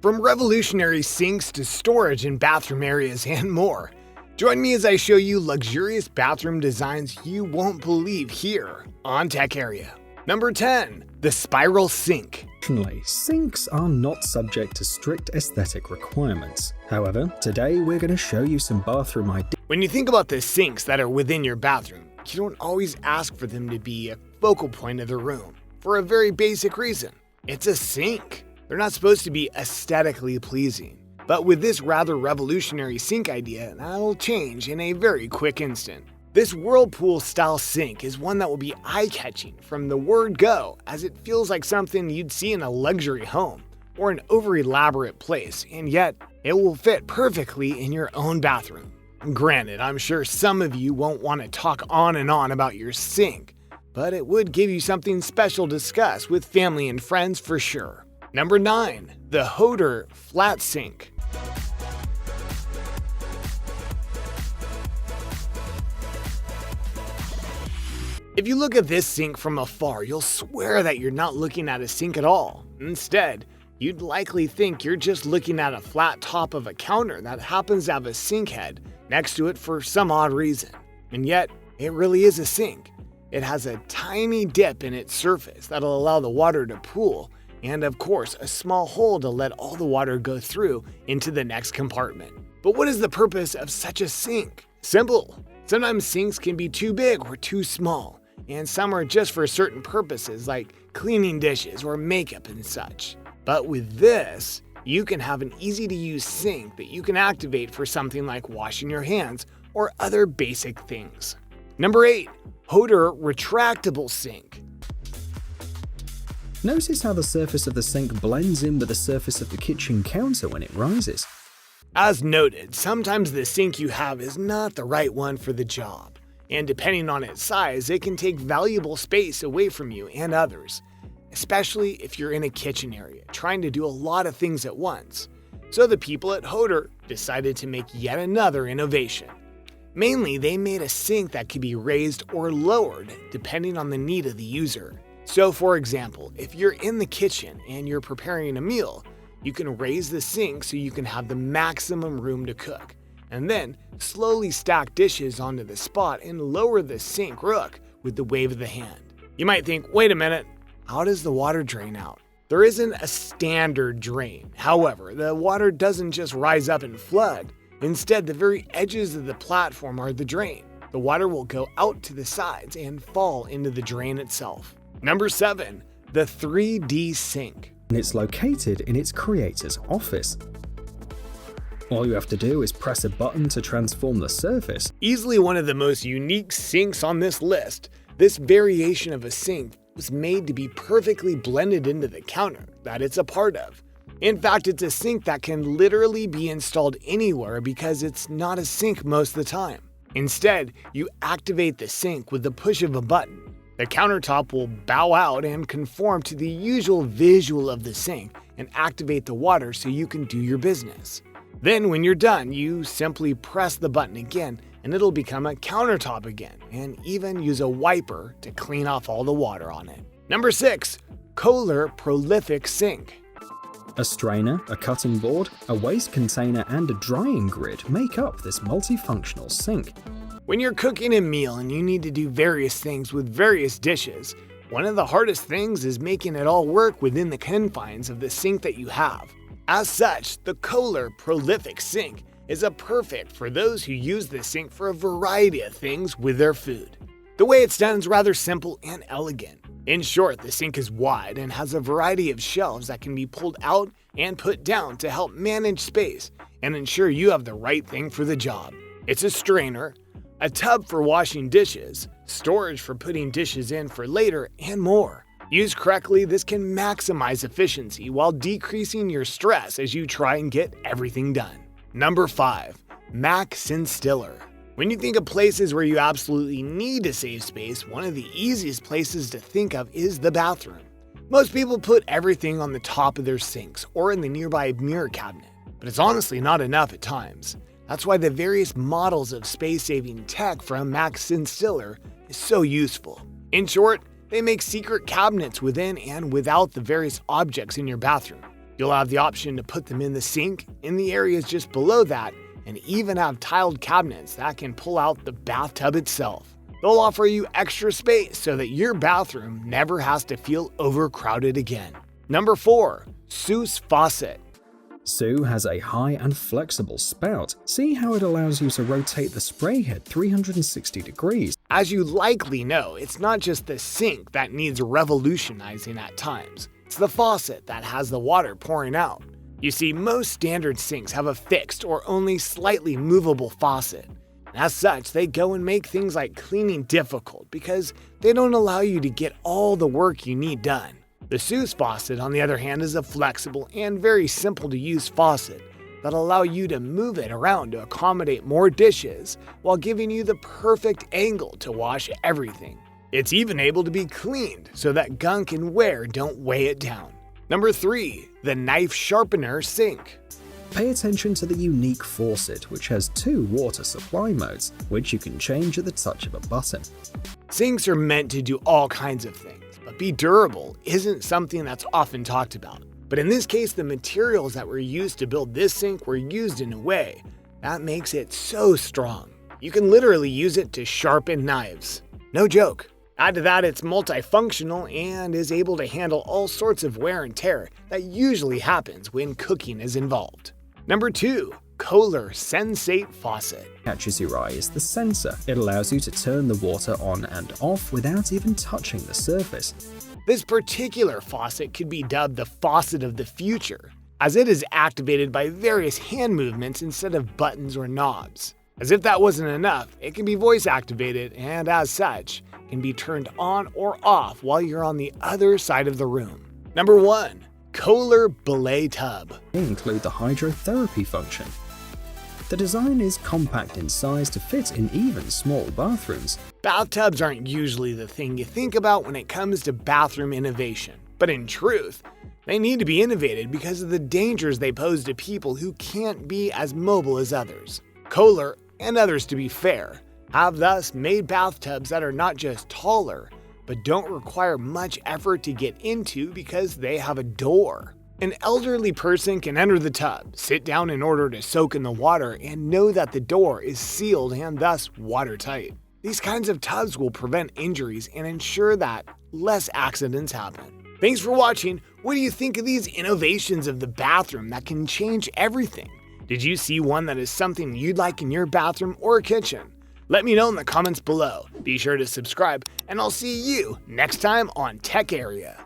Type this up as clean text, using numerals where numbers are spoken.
From revolutionary sinks to storage in bathroom areas and more. Join me as I show you luxurious bathroom designs you won't believe here on Tech Area. Number 10. The Spiral Sink. Traditionally, sinks are not subject to strict aesthetic requirements. However, today we're going to show you some bathroom ideas. When you think about the sinks that are within your bathroom, you don't always ask for them to be a focal point of the room for a very basic reason. It's a sink. They're not supposed to be aesthetically pleasing. But with this rather revolutionary sink idea, that'll change in a very quick instant. This whirlpool-style sink is one that will be eye-catching from the word go, as it feels like something you'd see in a luxury home or an over-elaborate place, and yet it will fit perfectly in your own bathroom. Granted, I'm sure some of you won't want to talk on and on about your sink, but it would give you something special to discuss with family and friends for sure. Number 9. The Hodor Flat Sink. If you look at this sink from afar, you'll swear that you're not looking at a sink at all. Instead, you'd likely think you're just looking at a flat top of a counter that happens to have a sink head next to it for some odd reason. And yet, it really is a sink. It has a tiny dip in its surface that'll allow the water to pool, and of course, a small hole to let all the water go through into the next compartment. But what is the purpose of such a sink? Simple. Sometimes sinks can be too big or too small, and some are just for certain purposes like cleaning dishes or makeup and such. But with this, you can have an easy-to-use sink that you can activate for something like washing your hands or other basic things. Number 8. Hodor Retractable Sink. Notice how the surface of the sink blends in with the surface of the kitchen counter when it rises. As noted, sometimes the sink you have is not the right one for the job, and depending on its size, it can take valuable space away from you and others, especially if you're in a kitchen area trying to do a lot of things at once. So the people at Hodor decided to make yet another innovation. Mainly, they made a sink that could be raised or lowered depending on the need of the user. So for example, if you're in the kitchen and you're preparing a meal, you can raise the sink so you can have the maximum room to cook, and then slowly stack dishes onto the spot and lower the sink rook with the wave of the hand. You might think, wait a minute, how does the water drain out? There isn't a standard drain. However, the water doesn't just rise up and flood. Instead, the very edges of the platform are the drain. The water will go out to the sides and fall into the drain itself. Number 7. The 3D Sink. And it's located in its creator's office. All you have to do is press a button to transform the surface. Easily one of the most unique sinks on this list, this variation of a sink was made to be perfectly blended into the counter that it's a part of. In fact, it's a sink that can literally be installed anywhere because it's not a sink most of the time. Instead, you activate the sink with the push of a button. The countertop will bow out and conform to the usual visual of the sink and activate the water so you can do your business. Then when you're done, you simply press the button again and it'll become a countertop again, and even use a wiper to clean off all the water on it. Number 6. Kohler Prolific Sink. A strainer, a cutting board, a waste container, and a drying grid make up this multifunctional sink. When you're cooking a meal and you need to do various things with various dishes, one of the hardest things is making it all work within the confines of the sink that you have. As such, the Kohler Prolific Sink is perfect for those who use this sink for a variety of things with their food. The way it's done is rather simple and elegant. In short, the sink is wide and has a variety of shelves that can be pulled out and put down to help manage space and ensure you have the right thing for the job. It's a strainer, a tub for washing dishes, storage for putting dishes in for later, and more. Used correctly, this can maximize efficiency while decreasing your stress as you try and get everything done. Number 5. Siller. When you think of places where you absolutely need to save space, one of the easiest places to think of is the bathroom. Most people put everything on the top of their sinks or in the nearby mirror cabinet, but it's honestly not enough at times. That's why the various models of space-saving tech from Siller is so useful. In short, they make secret cabinets within and without the various objects in your bathroom. You'll have the option to put them in the sink, in the areas just below that, and even have tiled cabinets that can pull out the bathtub itself. They'll offer you extra space so that your bathroom never has to feel overcrowded again. Number 4. Sous Faucet. Sous has a high and flexible spout. See how it allows you to rotate the spray head 360 degrees. As you likely know, it's not just the sink that needs revolutionizing at times. It's the faucet that has the water pouring out. You see, most standard sinks have a fixed or only slightly movable faucet. As such, they go and make things like cleaning difficult because they don't allow you to get all the work you need done. The Sous faucet, on the other hand, is a flexible and very simple to use faucet that allow you to move it around to accommodate more dishes while giving you the perfect angle to wash everything. It's even able to be cleaned so that gunk and wear don't weigh it down. Number 3. The Knife Sharpener Sink. Pay attention to the unique faucet, which has 2 water supply modes, which you can change at the touch of a button. Sinks are meant to do all kinds of things, but be durable isn't something that's often talked about. But in this case, the materials that were used to build this sink were used in a way that makes it so strong. You can literally use it to sharpen knives. No joke. Add to that, it's multifunctional and is able to handle all sorts of wear and tear that usually happens when cooking is involved. Number 2. Kohler Sensate Faucet. Catches your eye is the sensor. It allows you to turn the water on and off without even touching the surface. This particular faucet could be dubbed the faucet of the future, as it is activated by various hand movements instead of buttons or knobs. As if that wasn't enough, it can be voice activated and, as such, can be turned on or off while you're on the other side of the room. Number 1. Kohler Ballet Tub. They include the hydrotherapy function. The design is compact in size to fit in even small bathrooms. Bathtubs aren't usually the thing you think about when it comes to bathroom innovation, but in truth, they need to be innovated because of the dangers they pose to people who can't be as mobile as others. Kohler, and others to be fair, have thus made bathtubs that are not just taller, but don't require much effort to get into because they have a door. An elderly person can enter the tub, sit down in order to soak in the water, and know that the door is sealed and thus watertight. These kinds of tubs will prevent injuries and ensure that less accidents happen. Thanks for watching. What do you think of these innovations of the bathroom that can change everything? Did you see one that is something you'd like in your bathroom or kitchen? Let me know in the comments below. Be sure to subscribe, and I'll see you next time on Tech Area.